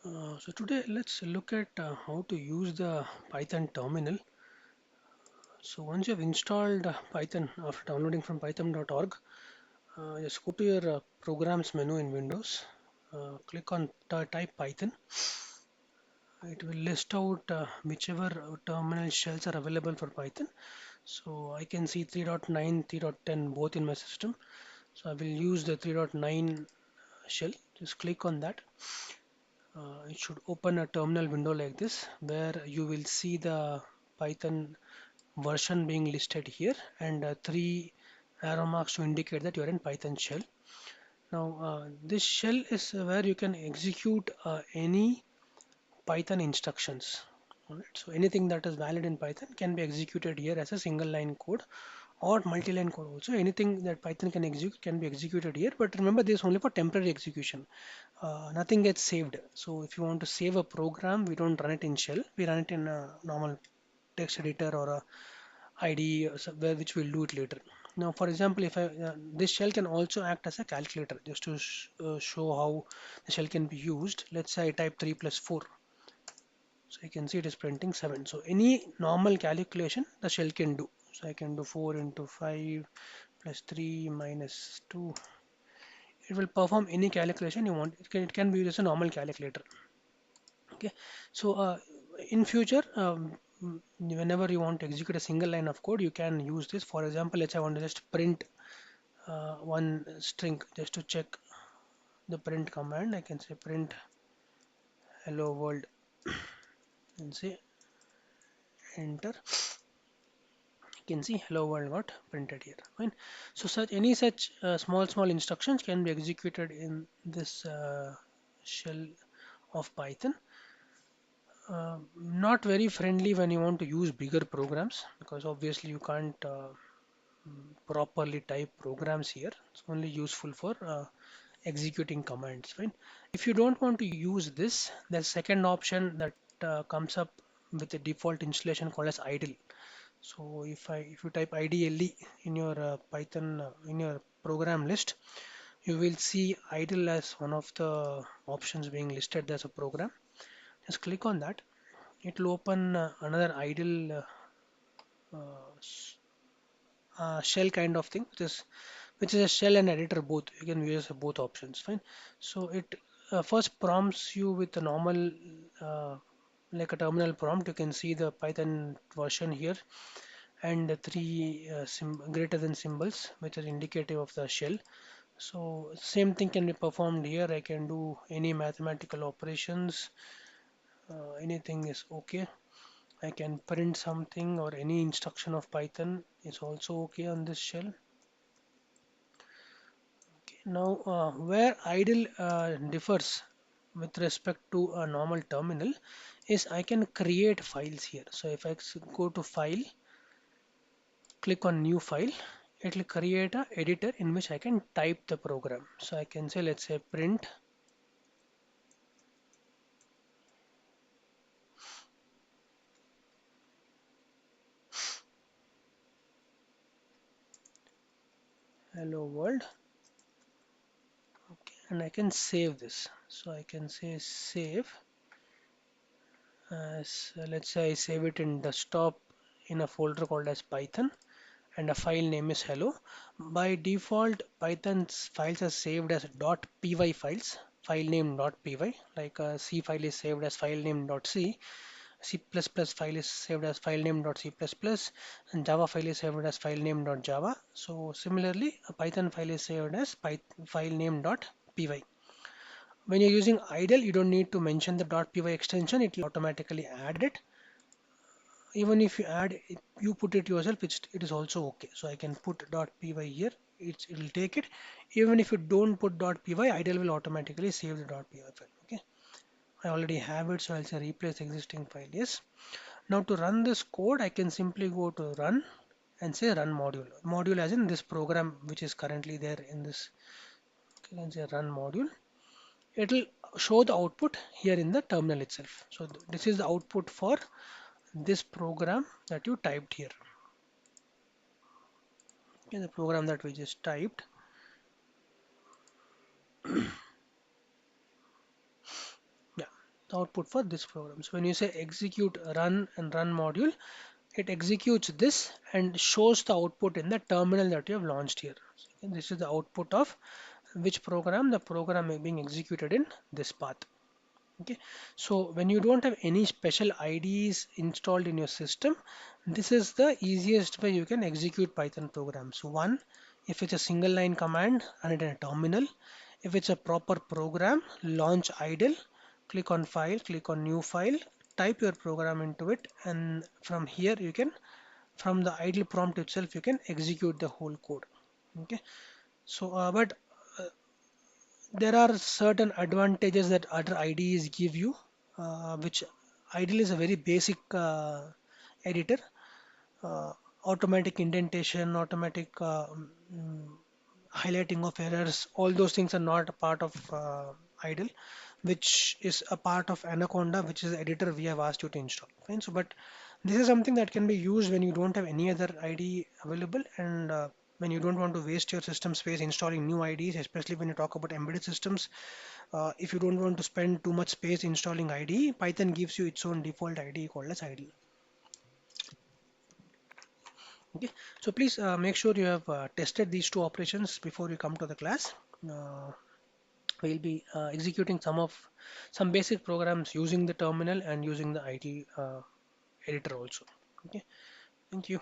So today let's look at how to use the Python terminal. So once you've installed Python after downloading from python.org, just go to your programs menu in Windows, click on type Python. It will list out whichever terminal shells are available for Python. So I can see 3.9, 3.10 both in my system. So I will use the 3.9 shell. Just click on that. It should open a terminal window like this where you will see the Python version being listed here and three arrow marks to indicate that you are in Python shell. Now, this shell is where you can execute any Python instructions. Alright, so anything that is valid in Python can be executed here as a single line code or multi-line code also. Anything that Python can execute can be executed here, but remember this is only for temporary execution. Nothing gets saved. So if you want to save a program, we don't run it in shell. We run it in a normal text editor or a IDE where which we'll do it later. Now, for example, if I this shell can also act as a calculator just to show how the shell can be used. Let's say I type 3 plus 4. So you can see it is printing 7. So any normal calculation the shell can do. So I can do 4 into 5 plus 3 minus 2. It will perform any calculation you want. It can be used as a normal calculator. Okay. So in future, whenever you want to execute a single line of code, you can use this. For example, let's say I want to just print one string just to check the print command. I can say print hello world and say enter. You can see hello world got printed here. Fine. So such small instructions can be executed in this shell of Python. Not very friendly when you want to use bigger programs because obviously you can't properly type programs here. It's only useful for executing commands. Fine. If you don't want to use this, the second option that comes up with the default installation called as idle. So if you type IDLE in your Python in your program list, you will see idle as one of the options being listed as a program. Just click on that. It will open another idle shell kind of thing, which is a shell and editor both. You can use both options. Fine. So it first prompts you with a normal like a terminal prompt. You can see the Python version here and the three greater than symbols which are indicative of the shell. So same thing can be performed here. I can do any mathematical operations. Anything is okay. I can print something or any instruction of Python is also okay on this shell. Okay. Now, where idle differs with respect to a normal terminal is I can create files here. So if I go to file, click on new file, it will create a editor in which I can type the program. So I can say, let's say print hello world. Okay, and I can save this. So I can say save as let's say I save it in desktop in a folder called as Python and a file name is hello. By default, Python's files are saved as .py files, file name .py, like a C file is saved as file name .c, C++ file is saved as file name .c++, and Java file is saved as file name .java. So similarly, a Python file is saved as file name .py. When you're using idle, you don't need to mention the .py extension; it will automatically add it. Even if you add it, you put it yourself, it is also okay. So I can put .py here, it will take it. Even if you don't put .py, idle will automatically save the .py file. Okay, I already have it, so I'll say replace existing file. Yes. Now to run this code, I can simply go to run and say run module. Module as in this program which is currently there in this. Okay, I can say run module. It will show the output here in the terminal itself. So this is the output for this program that you typed here. Okay, the program that we just typed. Yeah. the output for this program. So when you say execute run and run module, it executes this and shows the output in the terminal that you have launched here. So this is the output of which program, the program is being executed in this path. Okay, so when you don't have any special IDs installed in your system, this is the easiest way you can execute Python programs. One, if it's a single line command, run it in a terminal. If it's a proper program, launch idle, click on file, click on new file, type your program into it, and from here you can, from the idle prompt itself, you can execute the whole code. Okay, so but there are certain advantages that other IDEs give you, which Ideal is a very basic editor. Automatic indentation, automatic highlighting of errors, all those things are not a part of Idle, which is a part of Anaconda, which is the editor we have asked you to install. Fine. So, but this is something that can be used when you don't have any other IDE available, and when you don't want to waste your system space installing new IDEs, especially when you talk about embedded systems. If you don't want to spend too much space installing IDE, Python gives you its own default IDE called as IDLE. Okay, so please make sure you have tested these two operations before you come to the class. Uh, we'll be executing some basic programs using the terminal and using the IDE editor also. Okay, thank you.